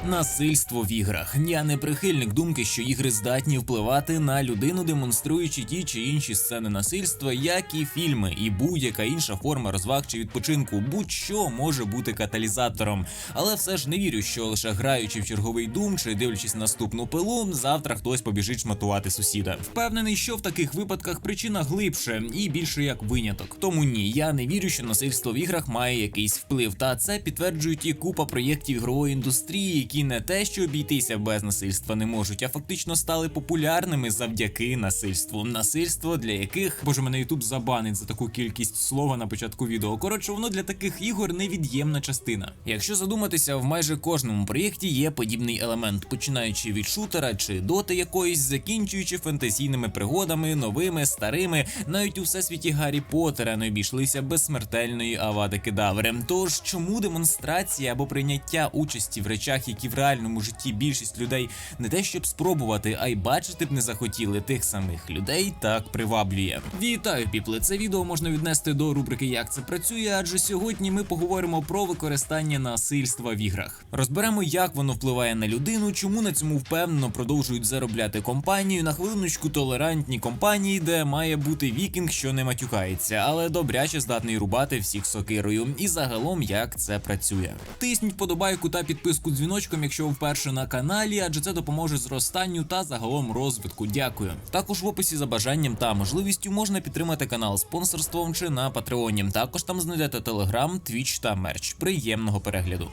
Насильство в іграх. Я не прихильник думки, що ігри здатні впливати на людину, демонструючи ті чи інші сцени насильства, як і фільми, і будь-яка інша форма розваг чи відпочинку, будь-що може бути каталізатором. Але все ж не вірю, що лише граючи в черговий Doom чи дивлячись наступну пилу, завтра хтось побіжить шматувати сусіда. Впевнений, що в таких випадках причина глибше і більше як виняток. Тому ні, я не вірю, що насильство в іграх має якийсь вплив. Та це підтверджують і купа проєктів ігрової індустрії, які не те, що обійтися без насильства не можуть, а фактично стали популярними завдяки насильству. Насильство, для яких, боже, мене YouTube забанить за таку кількість слова на початку відео. Коротше, воно для таких ігор невід'ємна частина. Якщо задуматися, в майже кожному проєкті є подібний елемент, починаючи від шутера чи доти якоїсь, закінчуючи фантазійними пригодами, новими, старими, навіть у всесвіті Гаррі Поттера не обійшлися без смертельної Авади Кедаври. Тож, чому демонстрація або прийняття участі в речах, які в реальному житті більшість людей не те щоб спробувати, а й бачити б не захотіли, тих самих людей так приваблює. Вітаю, піпли! Це відео можна віднести до рубрики «Як це працює», адже сьогодні ми поговоримо про використання насильства в іграх. Розберемо, як воно впливає на людину, чому на цьому впевнено продовжують заробляти компанію, на хвилиночку толерантні компанії, де має бути вікінг, що не матюкається, але добряче здатний рубати всіх сокирою, і загалом як це працює. Тисніть вподобайку та підписку дзвіночком, якщо ви вперше на каналі, адже це допоможе зростанню та загалом розвитку. Дякую. Також в описі за бажанням та можливістю можна підтримати канал спонсорством чи на Патреоні. Також там знайдете Телеграм, Твіч та мерч. Приємного перегляду.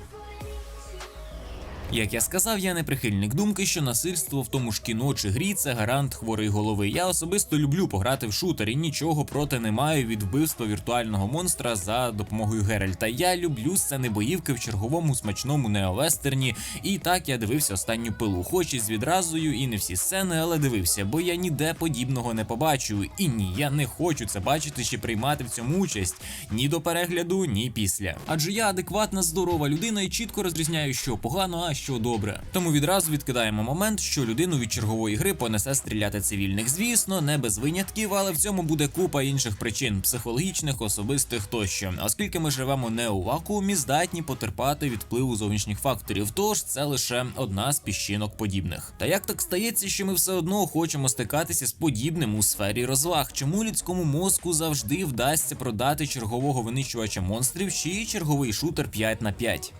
Як я сказав, я не прихильник думки, що насильство в тому ж кіно чи грі – це гарант хворої голови. Я особисто люблю пограти в шутер і нічого проти не маю від вбивства віртуального монстра за допомогою Геральта. Я люблю сцени боївки в черговому смачному неовестерні, і так я дивився останню пилу. Хоч і з відразою, і не всі сцени, але дивився, бо я ніде подібного не побачу. І ні, я не хочу це бачити чи приймати в цьому участь. Ні до перегляду, ні після. Адже я адекватна, здорова людина і чітко розрізняю, що погано, а що добре. Тому відразу відкидаємо момент, що людину від чергової гри понесе стріляти цивільних. Звісно, не без винятків, але в цьому буде купа інших причин – психологічних, особистих тощо. Оскільки ми живемо не у вакуумі, здатні потерпати від впливу зовнішніх факторів, тож це лише одна з піщинок подібних. Та як так стається, що ми все одно хочемо стикатися з подібним у сфері розваг? Чому людському мозку завжди вдасться продати чергового винищувача монстрів чи черговий шутер 5 на 5?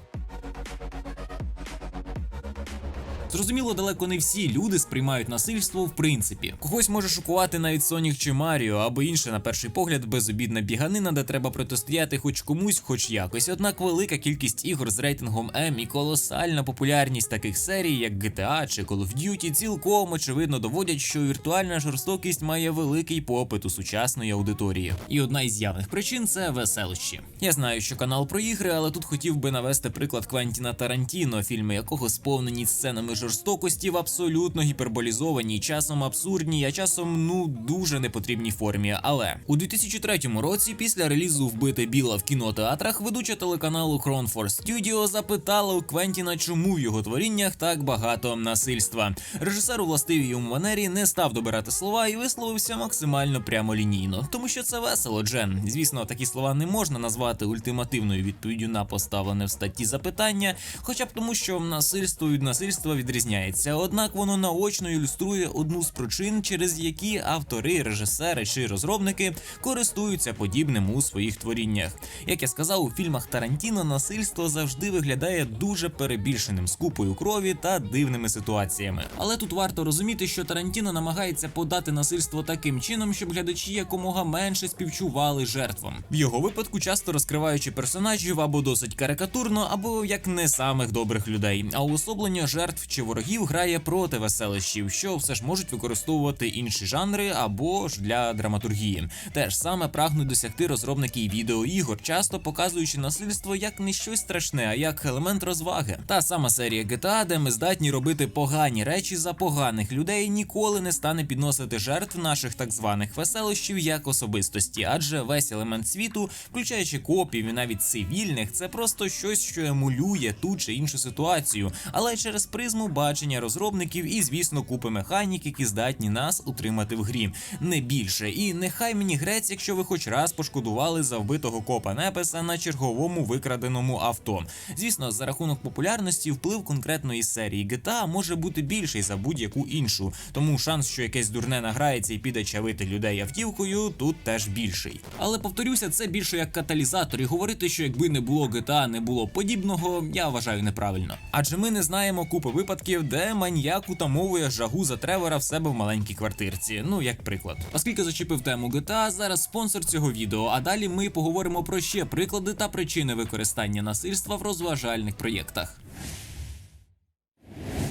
Зрозуміло, далеко не всі люди сприймають насильство в принципі. Когось може шокувати навіть Сонік чи Маріо, або інше, на перший погляд, безобідна біганина, де треба протистояти хоч комусь, хоч якось. Однак велика кількість ігор з рейтингом М і колосальна популярність таких серій, як GTA чи Call of Duty, цілком очевидно доводять, що віртуальна жорстокість має великий попит у сучасної аудиторії. І одна із явних причин – це веселощі. Я знаю, що канал про ігри, але тут хотів би навести приклад Квентіна Тарантіно, фільми якого сповнені сценами жорстокості в абсолютно гіперболізованій, часом абсурдній, а часом, дуже непотрібній формі. Але у 2003 році, після релізу «Вбити Біла» в кінотеатрах, ведуча телеканалу Chrome Force Studio запитала у Квентіна, чому в його творіннях так багато насильства. Режисер у властивій йому манері не став добирати слова і висловився максимально прямолінійно. Тому що це весело, Джен. Звісно, такі слова не можна назвати ультимативною відповіддю на поставлене в статті запитання, хоча б тому, що насильство від насильства відрізняється, однак воно наочно ілюструє одну з причин, через які автори, режисери чи розробники користуються подібним у своїх творіннях. Як я сказав, у фільмах Тарантіно насильство завжди виглядає дуже перебільшеним, з купою крові та дивними ситуаціями. Але тут варто розуміти, що Тарантіно намагається подати насильство таким чином, щоб глядачі якомога менше співчували жертвам. В його випадку часто розкриваючи персонажів або досить карикатурно, або як не самих добрих людей, а уособлення жертв чи ворогів грає проти веселищів, що все ж можуть використовувати інші жанри або ж для драматургії. Те ж саме прагнуть досягти розробники відеоігор, часто показуючи насильство як не щось страшне, а як елемент розваги. Та сама серія GTA, де ми здатні робити погані речі за поганих людей, ніколи не стане підносити жертв наших так званих веселощів як особистості, адже весь елемент світу, включаючи копів і навіть цивільних, це просто щось, що емулює ту чи іншу ситуацію, але через призму сценарного бачення розробників і, звісно, купи механік, які здатні нас утримати в грі. Не більше. І нехай мені грець, якщо ви хоч раз пошкодували за вбитого копа Непеса на черговому викраденому авто. Звісно, за рахунок популярності вплив конкретної серії GTA може бути більший за будь-яку іншу, тому шанс, що якесь дурне награється і піде чавити людей автівкою, тут теж більший. Але повторюся, це більше як каталізатор, і говорити, що якби не було GTA, не було подібного, я вважаю неправильно. Адже ми не знаємо купи випадків, де маньяк утамовує жагу за Тревора в себе в маленькій квартирці, ну як приклад. Оскільки зачепив тему GTA, зараз спонсор цього відео, а далі ми поговоримо про ще приклади та причини використання насильства в розважальних проєктах.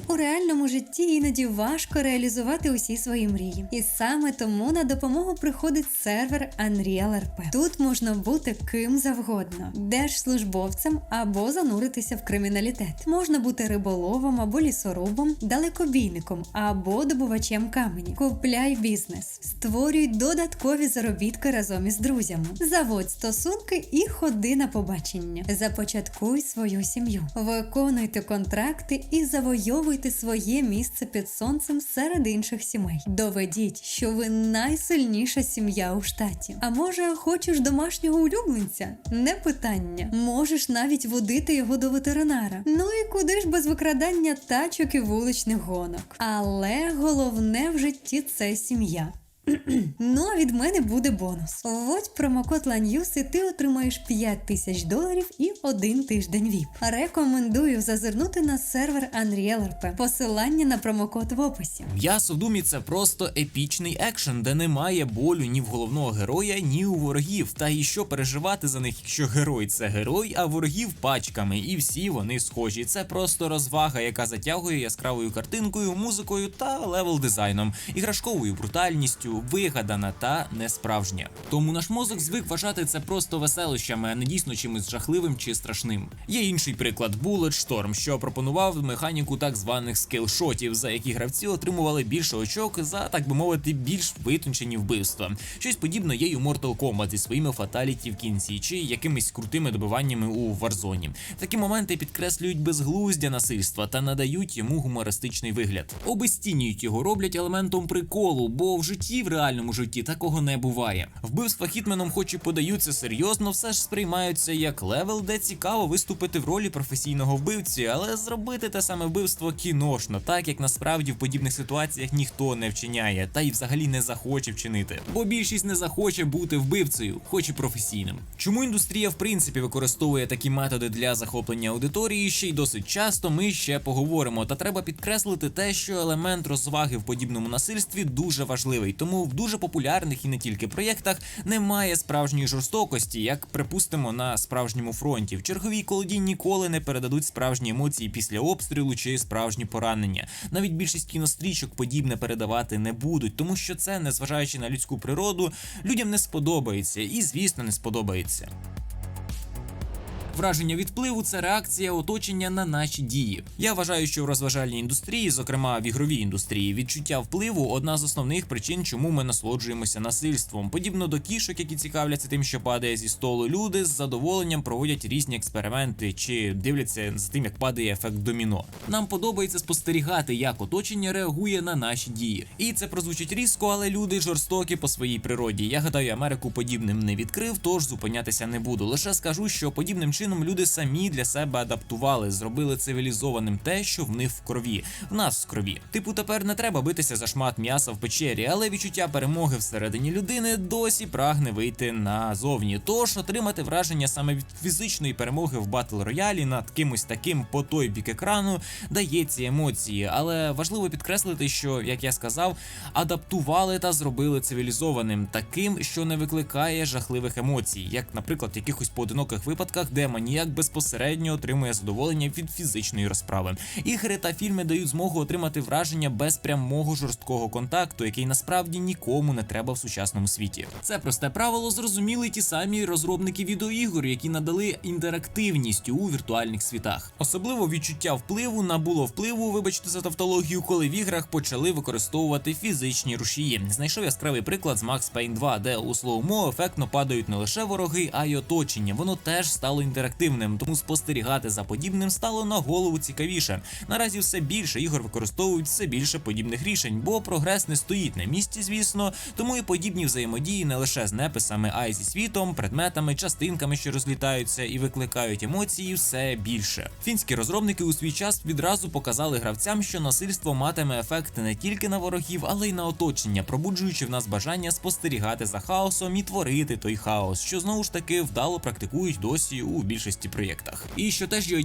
У реальному житті іноді важко реалізувати усі свої мрії. І саме тому на допомогу приходить сервер Unreal RP. Тут можна бути ким завгодно. Держслужбовцем або зануритися в криміналітет. Можна бути риболовом або лісорубом, далекобійником або добувачем камені. Купляй бізнес. Створюй додаткові заробітки разом із друзями. Заводь стосунки і ходи на побачення. Започаткуй свою сім'ю. Виконуйте контракти і завойовуйте своє місце під сонцем серед інших сімей. Доведіть, що ви найсильніша сім'я у штаті. А може, хочеш домашнього улюбленця? Не питання. Можеш навіть водити його до ветеринара. Ну і куди ж без викрадання тачок і вуличних гонок. Але головне в житті – це сім'я. Ну, а від мене буде бонус. Вводь промокод LANEWS і ти отримаєш $5000 і 1 тиждень VIP. Рекомендую зазирнути на сервер Unreal RP. Посилання на промокод в описі. М'ясо в Думі – це просто епічний екшен, де немає болю ні в головного героя, ні у ворогів. Та і що переживати за них, якщо герой – це герой, а ворогів – пачками, і всі вони схожі. Це просто розвага, яка затягує яскравою картинкою, музикою та левел-дизайном, іграшковою брутальністю, вигадана та несправжня. Тому наш мозок звик вважати це просто веселищами, а не дійсно чимось жахливим чи страшним. Є інший приклад – Bulletstorm, що пропонував механіку так званих скілшотів, за які гравці отримували більше очок за, так би мовити, більш витончені вбивства. Щось подібне є й у Mortal Kombat зі своїми фаталіті в кінці, чи якимись крутими добиваннями у Warzone. Такі моменти підкреслюють безглуздя насильства та надають йому гумористичний вигляд. Обезцінюють його, роблять елементом приколу, бо в житті, в реальному житті такого не буває. Вбивства хітменом хоч і подаються серйозно, все ж сприймаються як левел, де цікаво виступити в ролі професійного вбивці, але зробити те саме вбивство кіношно, так як насправді в подібних ситуаціях ніхто не вчиняє, та й взагалі не захоче вчинити. Бо більшість не захоче бути вбивцею, хоч і професійним. Чому індустрія в принципі використовує такі методи для захоплення аудиторії, ще й досить часто ми ще поговоримо, та треба підкреслити те, що елемент розваги в подібному насильстві дуже важливий, тому в дуже популярних і не тільки проєктах немає справжньої жорстокості, як, припустимо, на справжньому фронті. В черговій колоді ніколи не передадуть справжні емоції після обстрілу чи справжні поранення. Навіть більшість кінострічок подібне передавати не будуть, тому що це, незважаючи на людську природу, людям не сподобається і, звісно, не сподобається. Враження від впливу – це реакція оточення на наші дії. Я вважаю, що в розважальній індустрії, зокрема в ігровій індустрії, відчуття впливу – одна з основних причин, чому ми насолоджуємося насильством. Подібно до кішок, які цікавляться тим, що падає зі столу, люди з задоволенням проводять різні експерименти чи дивляться за тим, як падає ефект доміно. Нам подобається спостерігати, як оточення реагує на наші дії. І це прозвучить різко, але люди жорстокі по своїй природі. Я гадаю, Америку подібним не відкрив, тож зупинятися не буду. Лише скажу, що подібним чином люди самі для себе адаптували, зробили цивілізованим те, що в них в крові, в нас в крові. Типу, тепер не треба битися за шмат м'яса в печері, але відчуття перемоги всередині людини досі прагне вийти назовні. Тож отримати враження саме від фізичної перемоги в батл роялі над кимось таким по той бік екрану дає ці емоції. Але важливо підкреслити, що, як я сказав, адаптували та зробили цивілізованим, таким, що не викликає жахливих емоцій, як, наприклад, в якихось поодиноких випадках, де маніяк безпосередньо отримує задоволення від фізичної розправи. Ігри та фільми дають змогу отримати враження без прямого жорсткого контакту, який насправді нікому не треба в сучасному світі. Це просте правило зрозуміли ті самі розробники відеоігор, які надали інтерактивність у віртуальних світах. Особливо відчуття впливу набуло впливу, вибачте за тавтологію, коли в іграх почали використовувати фізичні рушії. Знайшов яскравий приклад з Max Payne 2, де у слоумо ефектно падають не лише вороги, а й оточення. Воно теж стало інтерактивним. інтерактивним, тому спостерігати за подібним стало на голову цікавіше. Наразі все більше ігор використовують все більше подібних рішень, бо прогрес не стоїть на місці, звісно, тому і подібні взаємодії не лише з неписами, а й зі світом, предметами, частинками, що розлітаються і викликають емоції, все більше. Фінські розробники у свій час відразу показали гравцям, що насильство матиме ефект не тільки на ворогів, але й на оточення, пробуджуючи в нас бажання спостерігати за хаосом і творити той хаос, що знову ж таки вдало практикують досі у більшості проєктах. І що теж є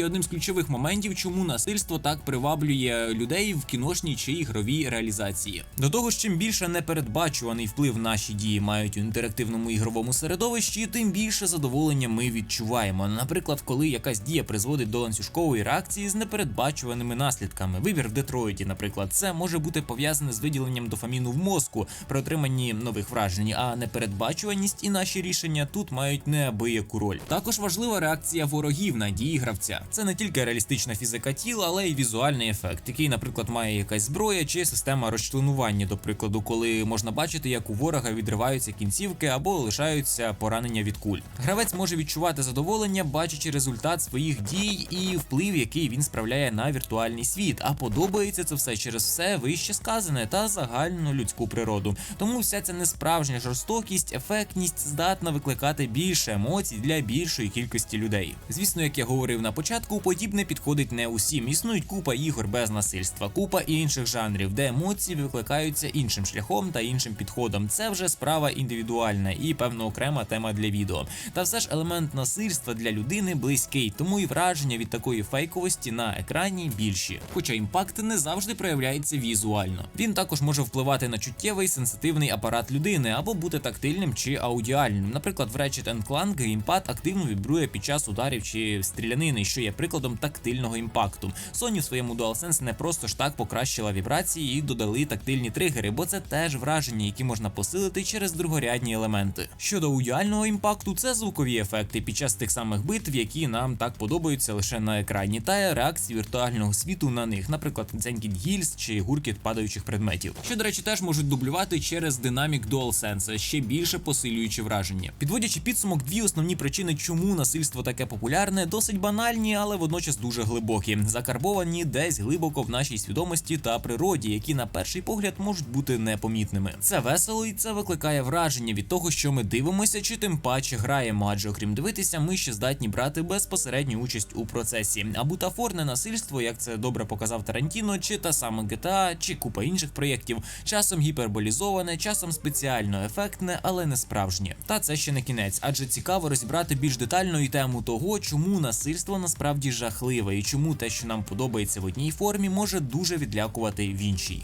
одним з ключових моментів, чому насильство так приваблює людей в кіношній чи ігровій реалізації. До того ж, чим більше непередбачуваний вплив наші дії мають у інтерактивному ігровому середовищі, тим більше задоволення ми відчуваємо. Наприклад, коли якась дія призводить до ланцюжкової реакції з непередбачуваними наслідками. Вибір в Детройті, наприклад, це може бути пов'язане з виділенням дофаміну в мозку при отриманні нових вражень, а непередбачуваність і наші рішення тут мають неабияку роль. Також важлива реакція ворогів на дії гравця. Це не тільки реалістична фізика тіла, але й візуальний ефект, який, наприклад, має якась зброя чи система розчленування, до прикладу, коли можна бачити, як у ворога відриваються кінцівки або лишаються поранення від куль. Гравець може відчувати задоволення, бачачи результат своїх дій і вплив, який він справляє на віртуальний світ, а подобається це все через все вище сказане та загальну людську природу. Тому вся ця несправжня жорстокість, ефектність здатна викликати більше емоцій для більшої кількості людей. Звісно, як я говорив на початку, подібне підходить не усім. Існують купа ігор без насильства, купа інших жанрів, де емоції викликаються іншим шляхом та іншим підходом. Це вже справа індивідуальна і певно окрема тема для відео. Та все ж елемент насильства для людини близький, тому і враження від такої фейковості на екрані більші. Хоча імпакт не завжди проявляється візуально. Він також може впливати на чуттєвий сенситивний апарат людини або бути тактильним чи аудіальним. Наприклад, в Ratchet & Clank геймпад активно вібрує під час ударів чи стрілянини, що є прикладом тактильного імпакту. Sony в своєму DualSense не просто ж так покращила вібрації і додали тактильні тригери, бо це теж враження, які можна посилити через другорядні елементи. Щодо аудіального імпакту, це звукові ефекти під час тих самих битв, які нам так подобаються лише на екрані, та реакції віртуального світу на них, наприклад, дзенькіт гільз чи гуркіт падаючих предметів. Що, до речі, теж можуть дублювати через динамік DualSense, ще більше посилюючи враження. Підводячи підсумок, дві основні причини, чому насильство таке популярне, досить банальні, але водночас дуже глибокі, закарбовані десь глибоко в нашій свідомості та природі, які на перший погляд можуть бути непомітними. Це весело і це викликає враження від того, що ми дивимося чи тим паче граємо, адже окрім дивитися, ми ще здатні брати безпосередню участь у процесі. А бутафорне насильство, як це добре показав Тарантіно, чи та сама GTA, чи купа інших проєктів, часом гіперболізоване, часом спеціально ефектне, але не справжнє. Та це ще не кінець, адже цікаво розібрати більш детально і тему того, чому насильство насправді жахливе і чому те, що нам подобається в одній формі, може дуже відлякувати в іншій.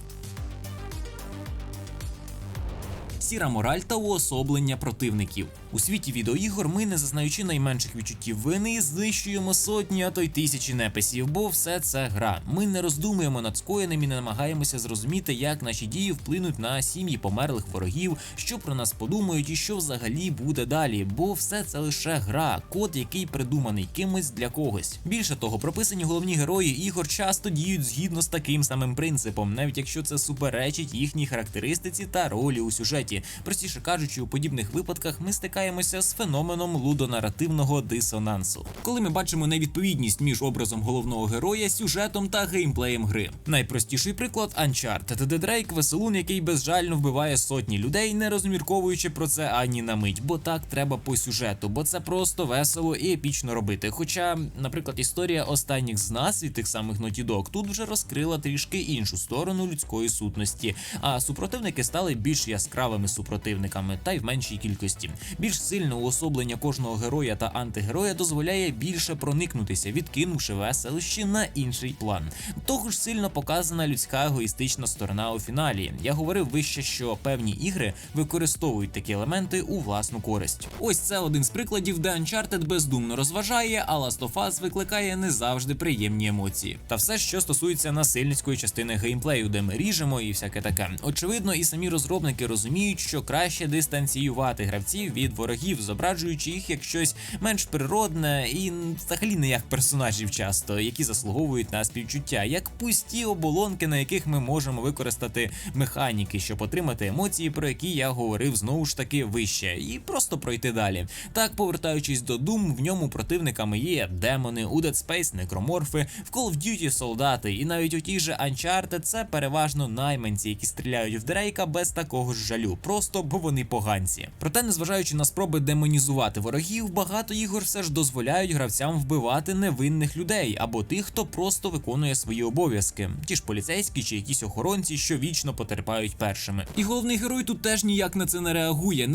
Сіра мораль та уособлення противників. У світі відеоігор ми, не зазнаючи найменших відчуттів вини, знищуємо сотні, а то й тисячі неписів, бо все це гра. Ми не роздумуємо над скоєним і не намагаємося зрозуміти, як наші дії вплинуть на сім'ї померлих ворогів, що про нас подумають і що взагалі буде далі, бо все це лише гра, код, який придуманий кимось для когось. Більше того, прописані головні герої ігор часто діють згідно з таким самим принципом, навіть якщо це суперечить їхній характеристиці та ролі у сюжеті. Простіше кажучи, у подібних випадках ми стикаємося з феноменом лудонаративного дисонансу, коли ми бачимо невідповідність між образом головного героя, сюжетом та геймплеєм гри. Найпростіший приклад – Uncharted, де Дрейк – веселун, який безжально вбиває сотні людей, не розмірковуючи про це ані на мить, бо так треба по сюжету, бо це просто весело і епічно робити. Хоча, наприклад, історія останніх з нас від тих самих Naughty Dog тут вже розкрила трішки іншу сторону людської сутності, а супротивники стали більш яскравими супротивниками, та й в меншій кількості. Більш сильне уособлення кожного героя та антигероя дозволяє більше проникнутися, відкинувши веселощі на інший план. Того ж сильно показана людська егоїстична сторона у фіналі. Я говорив вище, що певні ігри використовують такі елементи у власну користь. Ось це один з прикладів, де Uncharted бездумно розважає, а Last of Us викликає не завжди приємні емоції. Та все, що стосується насильницької частини геймплею, де ми ріжемо і всяке таке. Очевидно, і самі розробники розуміють, вважають, що краще дистанціювати гравців від ворогів, зображуючи їх як щось менш природне і взагалі не як персонажів часто, які заслуговують на співчуття, як пусті оболонки, на яких ми можемо використати механіки, щоб отримати емоції, про які я говорив знову ж таки вище, і просто пройти далі. Так, повертаючись до Doom, в ньому противниками є демони, у Dead Space некроморфи, в Call of Duty солдати, і навіть у тій же Uncharted це переважно найманці, які стріляють в Дрейка без такого ж жалю, просто бо вони поганці. Проте, незважаючи на спроби демонізувати ворогів, багато ігор все ж дозволяють гравцям вбивати невинних людей або тих, хто просто виконує свої обов'язки, ті ж поліцейські чи якісь охоронці, що вічно потерпають першими. І головний герой тут теж ніяк на це не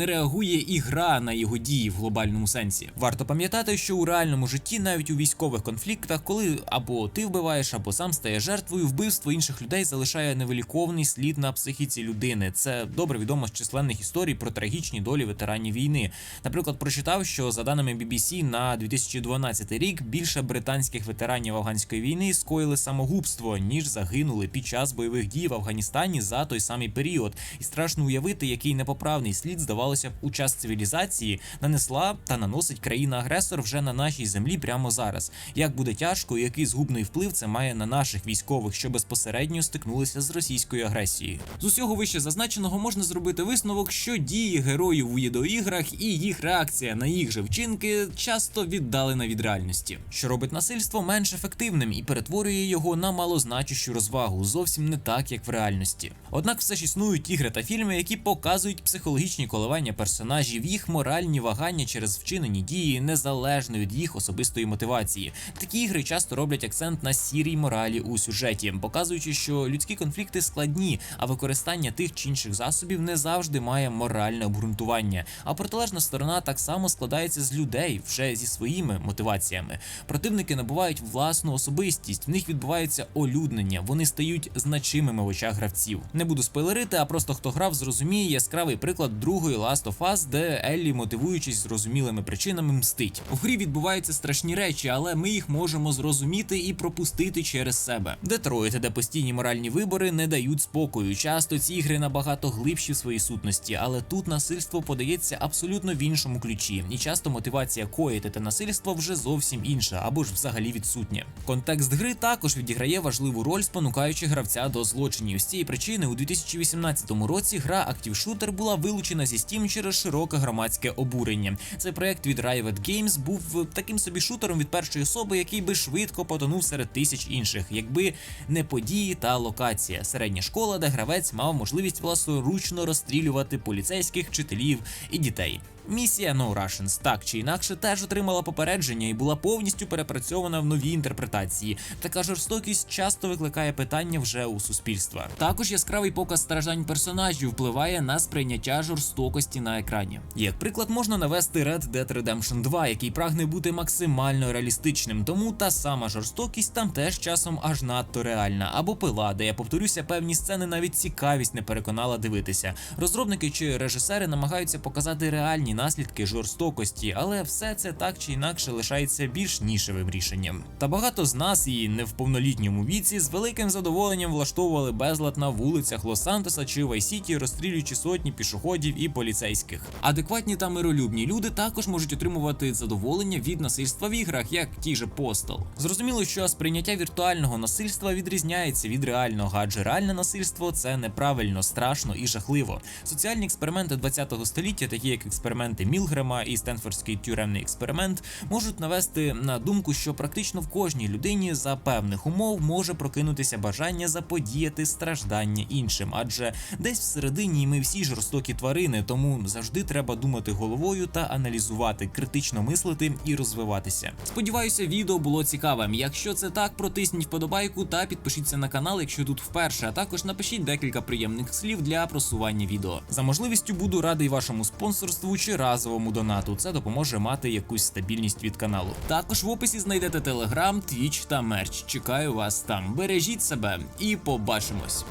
реагує і гра на його дії в глобальному сенсі. Варто пам'ятати, що у реальному житті, навіть у військових конфліктах, коли або ти вбиваєш, або сам стаєш жертвою, вбивство інших людей залишає невиліковний слід на психіці людини. Це добре відомо з численних історій про трагічні долі ветеранів війни. Наприклад, прочитав, що за даними BBC на 2012 рік більше британських ветеранів афганської війни скоїли самогубство, ніж загинули під час бойових дій в Афганістані за той самий період. І страшно уявити, який непоправний слід, здавалося б, у час цивілізації нанесла та наносить країна-агресор вже на нашій землі прямо зараз. Як буде тяжко і який згубний вплив це має на наших військових, що безпосередньо стикнулися з російською агресією. З усього вище зазначеного можна зробити висновок, що дії героїв у відеоіграх і їх реакція на їх же вчинки часто віддалена від реальності, що робить насильство менш ефективним і перетворює його на малозначущу розвагу, зовсім не так, як в реальності. Однак все ж існують ігри та фільми, які показують психологічні коливання персонажів, їх моральні вагання через вчинені дії, незалежно від їх особистої мотивації. Такі ігри часто роблять акцент на сірій моралі у сюжеті, показуючи, що людські конфлікти складні, а використання тих чи інших засобів не завжди має моральне обґрунтування. А протилежна сторона так само складається з людей, вже зі своїми мотиваціями. Противники набувають власну особистість, в них відбувається олюднення, вони стають значимими в очах гравців. Не буду спойлерити, а просто хто грав, зрозуміє яскравий приклад другої Last of Us, де Еллі, мотивуючись зрозумілими причинами, мстить. У грі відбуваються страшні речі, але ми їх можемо зрозуміти і пропустити через себе. Детройт, де постійні моральні вибори не дають спокою. Часто ці ігри набагато глибші в своїй сутності, але тут насильство подається абсолютно в іншому ключі. І часто мотивація коїти те насильство вже зовсім інша, або ж взагалі відсутня. Контекст гри також відіграє важливу роль, спонукаючи гравця до злочинів. З цієї причини у 2018 році гра Active Shooter була вилучена зі Steam через широке громадське обурення. Цей проект від Riot Games був таким собі шутером від першої особи, який би швидко потонув серед тисяч інших, якби не події та локація. Середня школа, де гравець мав можливість власноручно розстрілювати поліцейських, вчителів і дітей. Місія No Russians так чи інакше теж отримала попередження і була повністю перепрацьована в новій інтерпретації. Така жорстокість часто викликає питання вже у суспільства. Також яскравий показ страждань персонажів впливає на сприйняття жорстокості на екрані. Як приклад можна навести Red Dead Redemption 2, який прагне бути максимально реалістичним, тому та сама жорстокість там теж часом аж надто реальна. Або Пила, де я повторюся, певні сцени навіть цікавість не переконала дивитися. Розробники чи режисери намагаються показати реальні наслідки жорстокості, але все це так чи інакше лишається більш нішевим рішенням. Та багато з нас і не в повнолітньому віці з великим задоволенням влаштовували безлад на вулицях Лос-Сантоса чи Вайс-Сіті, розстрілюючи сотні пішоходів і поліцейських. Адекватні та миролюбні люди також можуть отримувати задоволення від насильства в іграх, як ті же Postal. Зрозуміло, що сприйняття віртуального насильства відрізняється від реального, адже реальне насильство – це неправильно, страшно і жахливо. Соціальні експерименти 20-го століття, такі як експерименти Мілгрема і Стенфордський тюремний експеримент, можуть навести на думку, що практично в кожній людині за певних умов може прокинутися бажання заподіяти страждання іншим, адже десь всередині ми всі жорстокі тварини, тому завжди треба думати головою та аналізувати, критично мислити і розвиватися. Сподіваюся, відео було цікавим. Якщо це так, протисніть вподобайку та підпишіться на канал, якщо тут вперше, а також напишіть декілька приємних слів для просування відео. За можливістю буду радий вашому спонсорству чи разовому донату, це допоможе мати якусь стабільність від каналу. Також в описі знайдете Telegram, Twitch та мерч. Чекаю вас там. Бережіть себе і побачимось!